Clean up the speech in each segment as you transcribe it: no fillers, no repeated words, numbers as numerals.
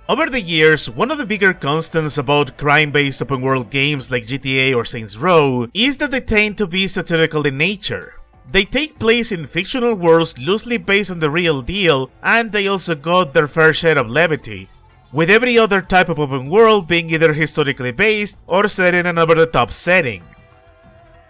Over the years, one of the bigger constants about crime-based open-world games like GTA or Saints Row is that they tend to be satirical in nature. They take place in fictional worlds loosely based on the real deal, and they also got their fair share of levity, with every other type of open world being either historically based or set in an over-the-top setting.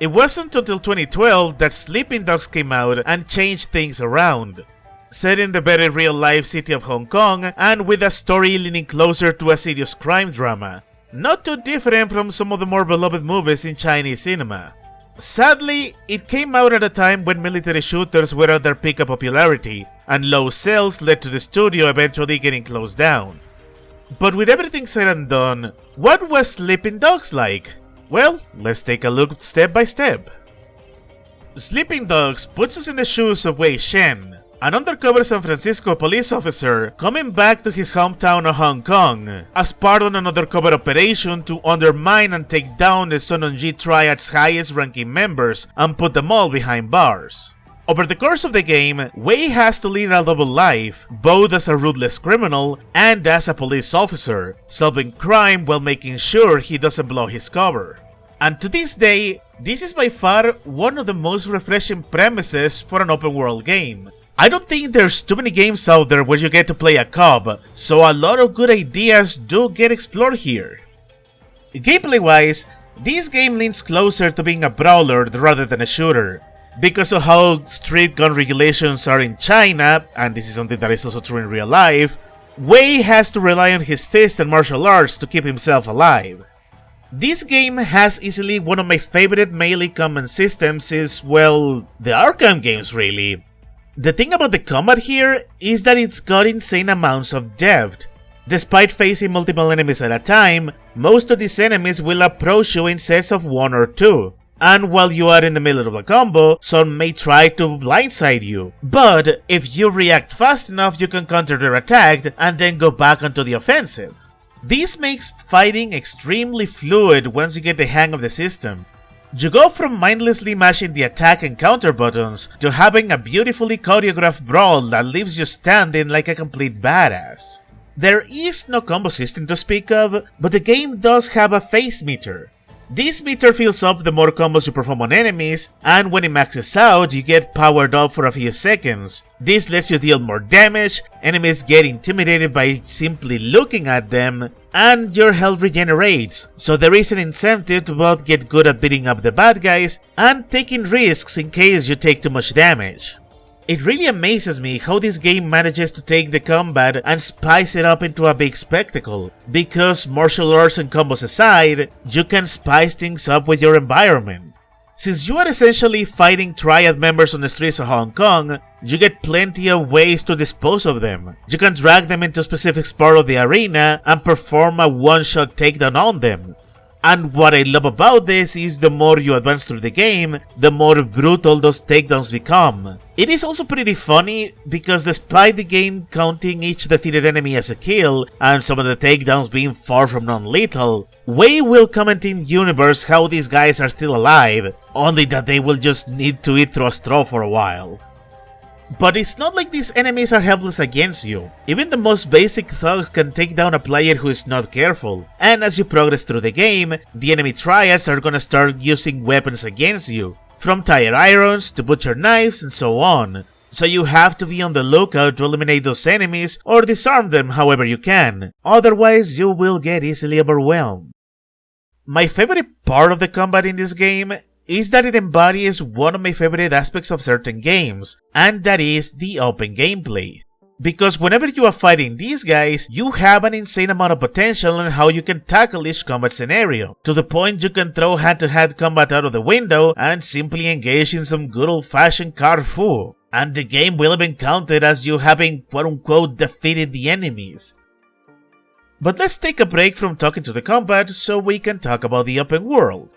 It wasn't until 2012 that Sleeping Dogs came out and changed things around, set in the very real-life city of Hong Kong and with a story leaning closer to a serious crime drama, not too different from some of the more beloved movies in Chinese cinema. Sadly, it came out at a time when military shooters were at their peak of popularity, and low sales led to the studio eventually getting closed down. But with everything said and done, what was Sleeping Dogs like? Well, let's take a look step by step. Sleeping Dogs puts us in the shoes of Wei Shen, an undercover San Francisco police officer coming back to his hometown of Hong Kong as part of an undercover operation to undermine and take down the Sun On Ji Triad's highest ranking members and put them all behind bars. Over the course of the game, Wei has to lead a double life, both as a ruthless criminal and as a police officer, solving crime while making sure he doesn't blow his cover. And to this day, this is by far one of the most refreshing premises for an open world game. I don't think there's too many games out there where you get to play a cop, so a lot of good ideas do get explored here. Gameplay wise, this game leans closer to being a brawler rather than a shooter. Because of how strict gun regulations are in China, and this is something that is also true in real life, Wei has to rely on his fists and martial arts to keep himself alive. This game has easily one of my favorite melee combat systems since, well, the Arkham games really. The thing about the combat here is that it's got insane amounts of depth. Despite facing multiple enemies at a time, most of these enemies will approach you in sets of 1 or 2. And while you are in the middle of a combo, some may try to blindside you. But if you react fast enough, you can counter their attack and then go back onto the offensive. This makes fighting extremely fluid once you get the hang of the system. You go from mindlessly mashing the attack and counter buttons to having a beautifully choreographed brawl that leaves you standing like a complete badass. There is no combo system to speak of, but the game does have a phase meter. This meter fills up the more combos you perform on enemies, and when it maxes out, you get powered up for a few seconds. This lets you deal more damage, enemies get intimidated by simply looking at them, and your health regenerates, so there is an incentive to both get good at beating up the bad guys and taking risks in case you take too much damage. It really amazes me how this game manages to take the combat and spice it up into a big spectacle, because martial arts and combos aside, you can spice things up with your environment. Since you are essentially fighting Triad members on the streets of Hong Kong, you get plenty of ways to dispose of them. You can drag them into a specific part of the arena and perform a one-shot takedown on them. And what I love about this is the more you advance through the game, the more brutal those takedowns become. It is also pretty funny because despite the game counting each defeated enemy as a kill, and some of the takedowns being far from non-lethal, Wei will comment in universe how these guys are still alive, only that they will just need to eat through a straw for a while. But it's not like these enemies are helpless against you. Even the most basic thugs can take down a player who is not careful, and as you progress through the game, the enemy triads are gonna start using weapons against you, from tire irons to butcher knives and so on. So you have to be on the lookout to eliminate those enemies or disarm them however you can, otherwise you will get easily overwhelmed. My favorite part of the combat in this game is that it embodies one of my favorite aspects of certain games, and that is the open gameplay. Because whenever you are fighting these guys, you have an insane amount of potential on how you can tackle each combat scenario, to the point you can throw hand-to-hand combat out of the window and simply engage in some good old-fashioned kung fu, and the game will even count it as you having quote-unquote defeated the enemies. But let's take a break from talking to the combat so we can talk about the open world.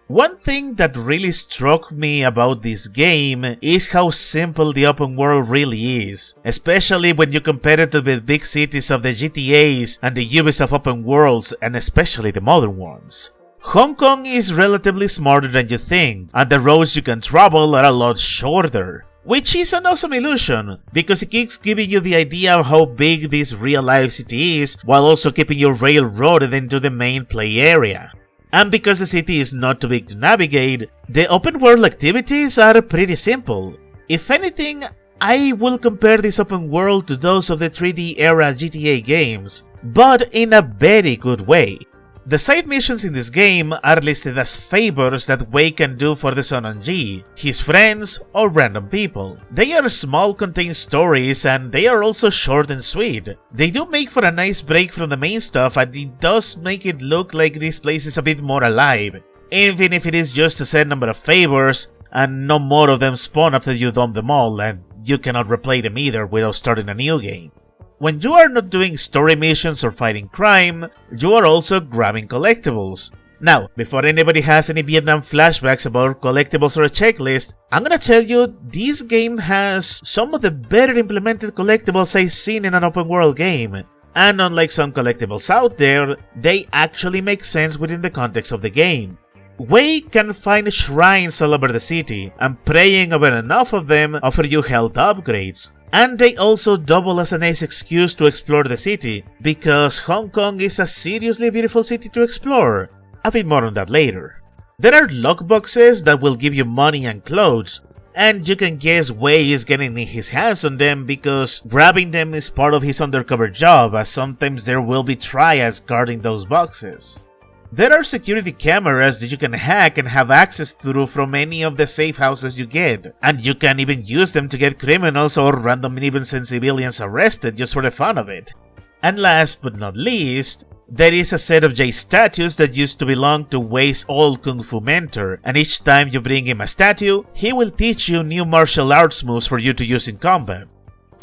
One thing that really struck me about this game is how simple the open world really is, especially when you compare it to the big cities of the GTAs and the Ubisoft open worlds, and especially the modern ones. Hong Kong is relatively smarter than you think, and the roads you can travel are a lot shorter. Which is an awesome illusion, because it keeps giving you the idea of how big this real-life city is, while also keeping you railroaded into the main play area. And because the city is not too big to navigate, the open world activities are pretty simple. If anything, I will compare this open world to those of the 3D era GTA games, but in a very good way. The side missions in this game are listed as favors that Wei can do for the Son G, his friends, or random people. They are small contained stories and they are also short and sweet. They do make for a nice break from the main stuff and it does make it look like this place is a bit more alive, even if it is just a set number of favors and no more of them spawn after you dump them all and you cannot replay them either without starting a new game. When you are not doing story missions or fighting crime, you are also grabbing collectibles. Now, before anybody has any Vietnam flashbacks about collectibles or a checklist, I'm gonna tell you this game has some of the better implemented collectibles I've seen in an open world game. And unlike some collectibles out there, they actually make sense within the context of the game. Wei can find shrines all over the city, and praying over enough of them offer you health upgrades. And they also double as a nice excuse to explore the city, because Hong Kong is a seriously beautiful city to explore. A bit more on that later. There are lockboxes that will give you money and clothes, and you can guess Wei is getting his hands on them because grabbing them is part of his undercover job, as sometimes there will be triads guarding those boxes. There are security cameras that you can hack and have access through from any of the safe houses you get, and you can even use them to get criminals or random innocent civilians arrested just for the fun of it. And last but not least, there is a set of J statues that used to belong to Wei's old Kung Fu mentor, and each time you bring him a statue, he will teach you new martial arts moves for you to use in combat.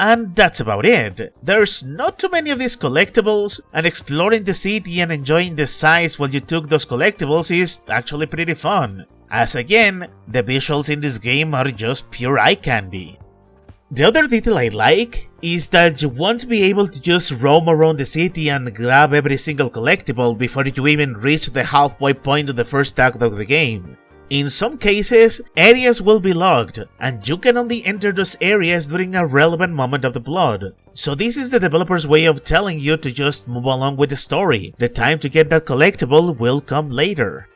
And that's about it. There's not too many of these collectibles, and exploring the city and enjoying the sights while you took those collectibles is actually pretty fun. As again, the visuals in this game are just pure eye candy. The other detail I like is that you won't be able to just roam around the city and grab every single collectible before you even reach the halfway point of the first act of the game. In some cases, areas will be locked, and you can only enter those areas during a relevant moment of the plot. So this is the developer's way of telling you to just move along with the story. The time to get that collectible will come later.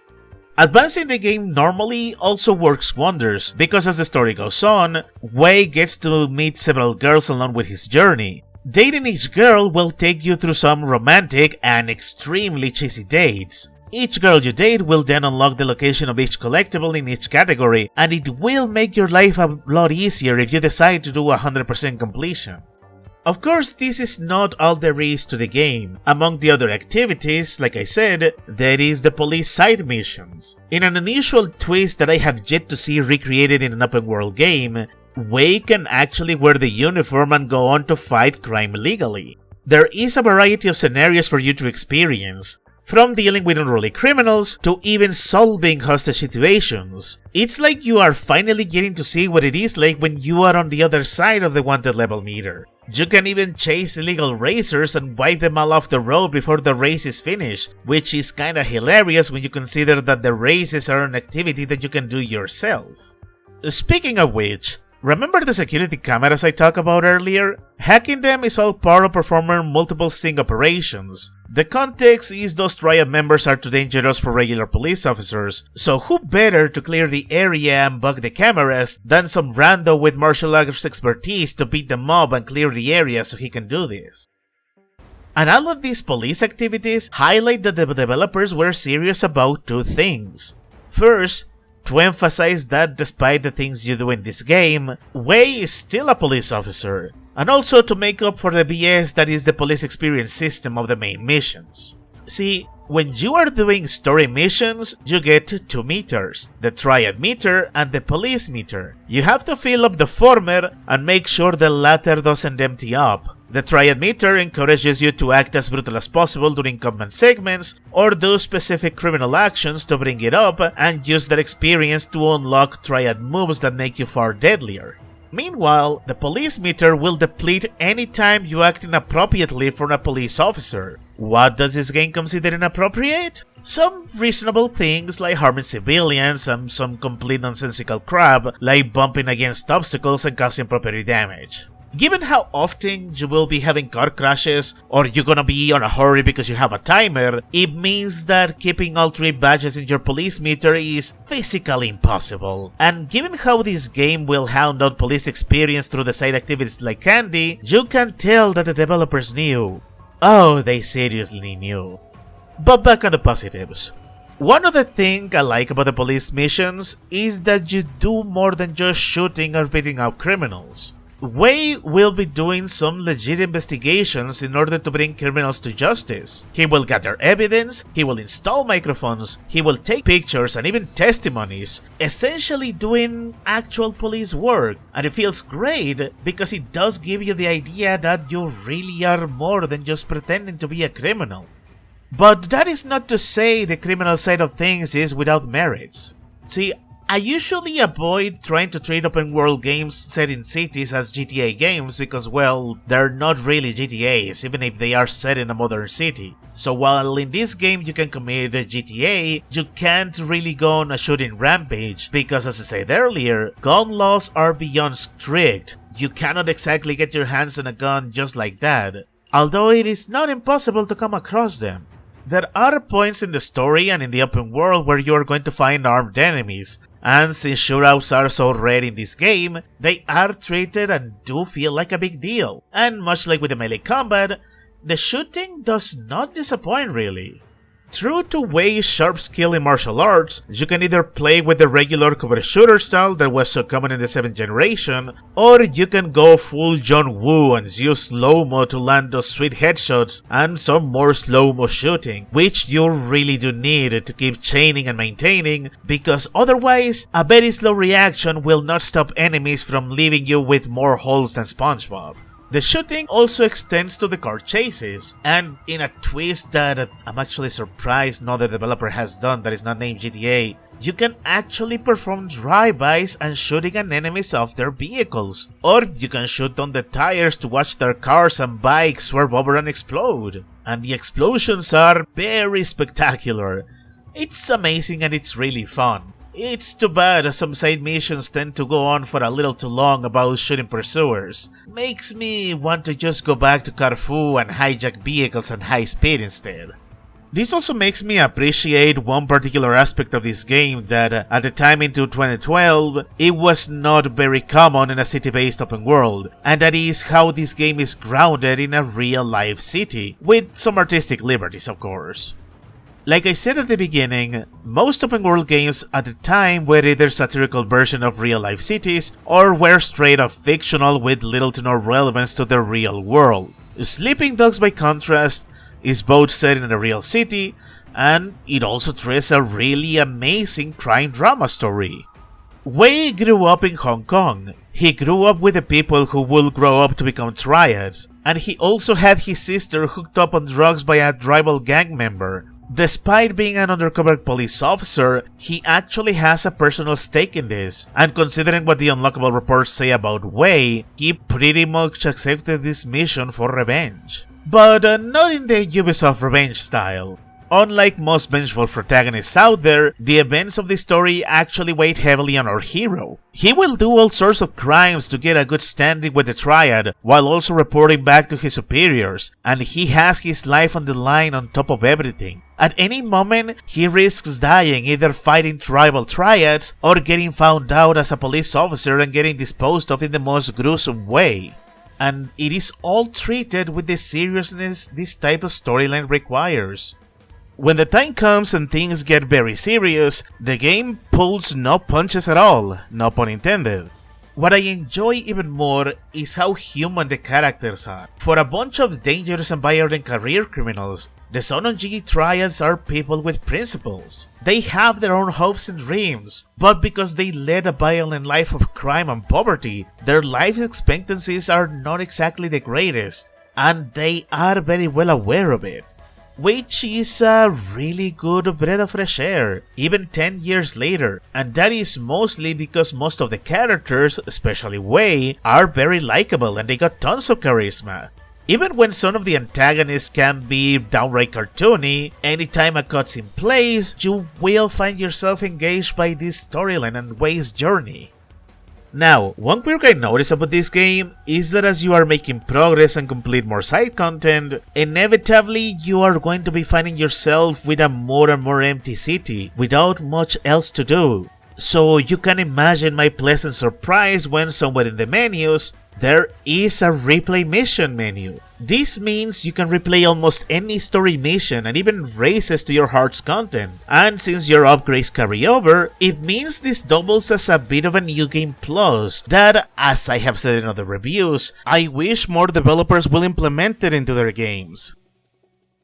Advancing the game normally also works wonders, because as the story goes on, Wei gets to meet several girls along with his journey. Dating each girl will take you through some romantic and extremely cheesy dates. Each girl you date will then unlock the location of each collectible in each category, and it will make your life a lot easier if you decide to do 100% completion. Of course, this is not all there is to the game. Among the other activities, like I said, there is the police side missions. In an unusual twist that I have yet to see recreated in an open world game, Wei can actually wear the uniform and go on to fight crime legally. There is a variety of scenarios for you to experience, from dealing with unruly criminals to even solving hostage situations. It's like you are finally getting to see what it is like when you are on the other side of the wanted level meter. You can even chase illegal racers and wipe them all off the road before the race is finished, which is kinda hilarious when you consider that the races are an activity that you can do yourself. Speaking of which, remember the security cameras I talked about earlier? Hacking them is all part of performing multiple sting operations. The context is those triad members are too dangerous for regular police officers, so who better to clear the area and bug the cameras than some rando with martial arts expertise to beat them up and clear the area so he can do this. And all of these police activities highlight that the developers were serious about two things. First, to emphasize that despite the things you do in this game, Wei is still a police officer, and also to make up for the BS that is the police experience system of the main missions. See, when you are doing story missions, you get two meters, the triad meter and the police meter. You have to fill up the former and make sure the latter doesn't empty up. The triad meter encourages you to act as brutal as possible during combat segments, or do specific criminal actions to bring it up and use that experience to unlock triad moves that make you far deadlier. Meanwhile, the police meter will deplete anytime you act inappropriately for a police officer. What does this game consider inappropriate? Some reasonable things like harming civilians and some complete nonsensical crap like bumping against obstacles and causing property damage. Given how often you will be having car crashes, or you're gonna be on a hurry because you have a timer, it means that keeping all 3 badges in your police meter is physically impossible. And given how this game will hound out police experience through the side activities like candy, you can tell that the developers knew. Oh, they seriously knew. But back on the positives. One other thing I like about the police missions is that you do more than just shooting or beating out criminals. Wei will be doing some legit investigations in order to bring criminals to justice. He will gather evidence, he will install microphones, he will take pictures and even testimonies, essentially doing actual police work. And it feels great because it does give you the idea that you really are more than just pretending to be a criminal. But that is not to say the criminal side of things is without merits. See, I usually avoid trying to treat open world games set in cities as GTA games because, well, they're not really GTAs, even if they are set in a modern city. So while in this game you can commit a GTA, you can't really go on a shooting rampage because, as I said earlier, gun laws are beyond strict. You cannot exactly get your hands on a gun just like that, although it is not impossible to come across them. There are points in the story and in the open world where you are going to find armed enemies, and since shootouts are so rare in this game, they are treated and do feel like a big deal. And much like with the melee combat, the shooting does not disappoint really. True to Wei's sharp skill in martial arts, you can either play with the regular cover shooter style that was so common in the 7th generation, or you can go full John Woo and use slow-mo to land those sweet headshots and some more slow-mo shooting, which you really do need to keep chaining and maintaining, because otherwise, a very slow reaction will not stop enemies from leaving you with more holes than SpongeBob. The shooting also extends to the car chases, and in a twist that I'm actually surprised no other developer has done that is not named GTA, you can actually perform drive-bys and shooting at enemies off their vehicles, or you can shoot on the tires to watch their cars and bikes swerve over and explode. And the explosions are very spectacular. It's amazing and it's really fun. It's too bad some side missions tend to go on for a little too long about shooting pursuers. Makes me want to just go back to Carrefour and hijack vehicles at high speed instead. This also makes me appreciate one particular aspect of this game that, at the time into 2012, it was not very common in a city-based open world, and that is how this game is grounded in a real-life city, with some artistic liberties of course. Like I said at the beginning, most open world games at the time were either satirical version of real-life cities or were straight up fictional with little to no relevance to the real world. Sleeping Dogs, by contrast, is both set in a real city, and it also treats a really amazing crime drama story. Wei grew up in Hong Kong. He grew up with the people who would grow up to become triads, and he also had his sister hooked up on drugs by a rival gang member. Despite being an undercover police officer, he actually has a personal stake in this, and considering what the unlockable reports say about Wei, he pretty much accepted this mission for revenge. But not in the Ubisoft revenge style. Unlike most vengeful protagonists out there, the events of the story actually weigh heavily on our hero. He will do all sorts of crimes to get a good standing with the Triad, while also reporting back to his superiors, and he has his life on the line on top of everything. At any moment, he risks dying either fighting tribal triads or getting found out as a police officer and getting disposed of in the most gruesome way. And it is all treated with the seriousness this type of storyline requires. When the time comes and things get very serious, the game pulls no punches at all, no pun intended. What I enjoy even more is how human the characters are. For a bunch of dangerous and violent career criminals, the Son of G Triads are people with principles. They have their own hopes and dreams, but because they led a violent life of crime and poverty, their life expectancies are not exactly the greatest, and they are very well aware of it. Which is a really good breath of fresh air, even 10 years later, and that is mostly because most of the characters, especially Wei, are very likable and they got tons of charisma. Even when some of the antagonists can be downright cartoony, anytime a cutscene plays, you will find yourself engaged by this storyline and Wei's journey. Now, one quirk I noticed about this game is that as you are making progress and complete more side content, inevitably you are going to be finding yourself with a more and more empty city without much else to do. So you can imagine my pleasant surprise when somewhere in the menus, there is a replay mission menu. This means you can replay almost any story mission and even races to your heart's content. And since your upgrades carry over, it means this doubles as a bit of a new game plus that, as I have said in other reviews, I wish more developers will implement it into their games.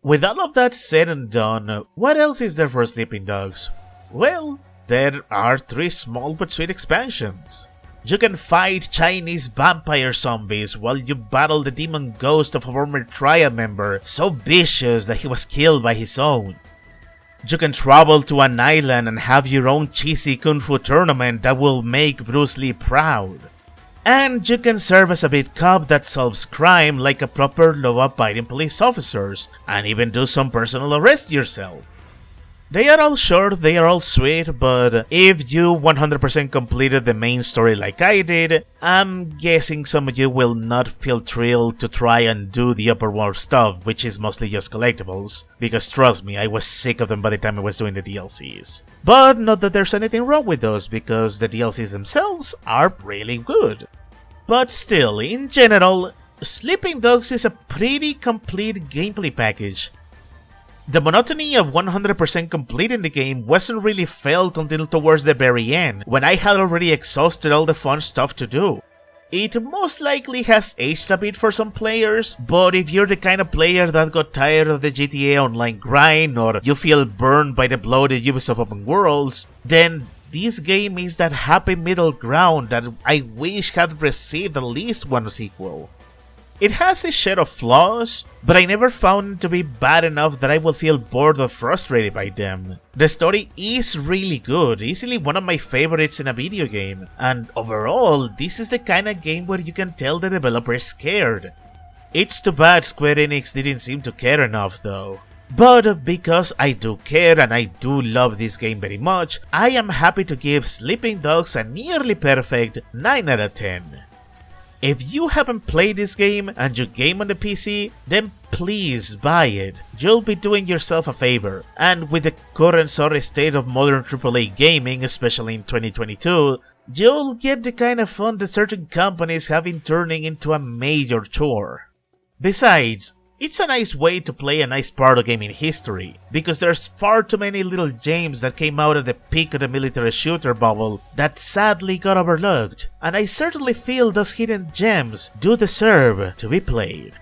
With all of that said and done, what else is there for Sleeping Dogs? Well, there are 3 small but sweet expansions. You can fight Chinese vampire zombies while you battle the demon ghost of a former triad member, so vicious that he was killed by his own. You can travel to an island and have your own cheesy kung fu tournament that will make Bruce Lee proud. And you can serve as a beat cop that solves crime like a proper law-abiding police officers, and even do some personal arrests yourself. They are all short, they are all sweet, but if you 100% completed the main story like I did, I'm guessing some of you will not feel thrilled to try and do the upper world stuff, which is mostly just collectibles, because trust me, I was sick of them by the time I was doing the DLCs. But not that there's anything wrong with those, because the DLCs themselves are really good. But still, in general, Sleeping Dogs is a pretty complete gameplay package. The monotony of 100% completing the game wasn't really felt until towards the very end, when I had already exhausted all the fun stuff to do. It most likely has aged a bit for some players, but if you're the kind of player that got tired of the GTA Online grind, or you feel burned by the bloated Ubisoft open worlds, then this game is that happy middle ground that I wish had received at least one sequel. It has a share of flaws, but I never found it to be bad enough that I will feel bored or frustrated by them. The story is really good, easily one of my favorites in a video game, and overall, this is the kind of game where you can tell the developer is scared. It's too bad Square Enix didn't seem to care enough though. But because I do care and I do love this game very much, I am happy to give Sleeping Dogs a nearly perfect 9 out of 10. If you haven't played this game and you game on the PC, then please buy it. You'll be doing yourself a favor. And with the current sorry state of modern AAA gaming, especially in 2022, you'll get the kind of fun that certain companies have in turning into a major chore. Besides, it's a nice way to play a nice part of gaming history, because there's far too many little gems that came out of the peak of the military shooter bubble that sadly got overlooked, and I certainly feel those hidden gems do deserve to be played.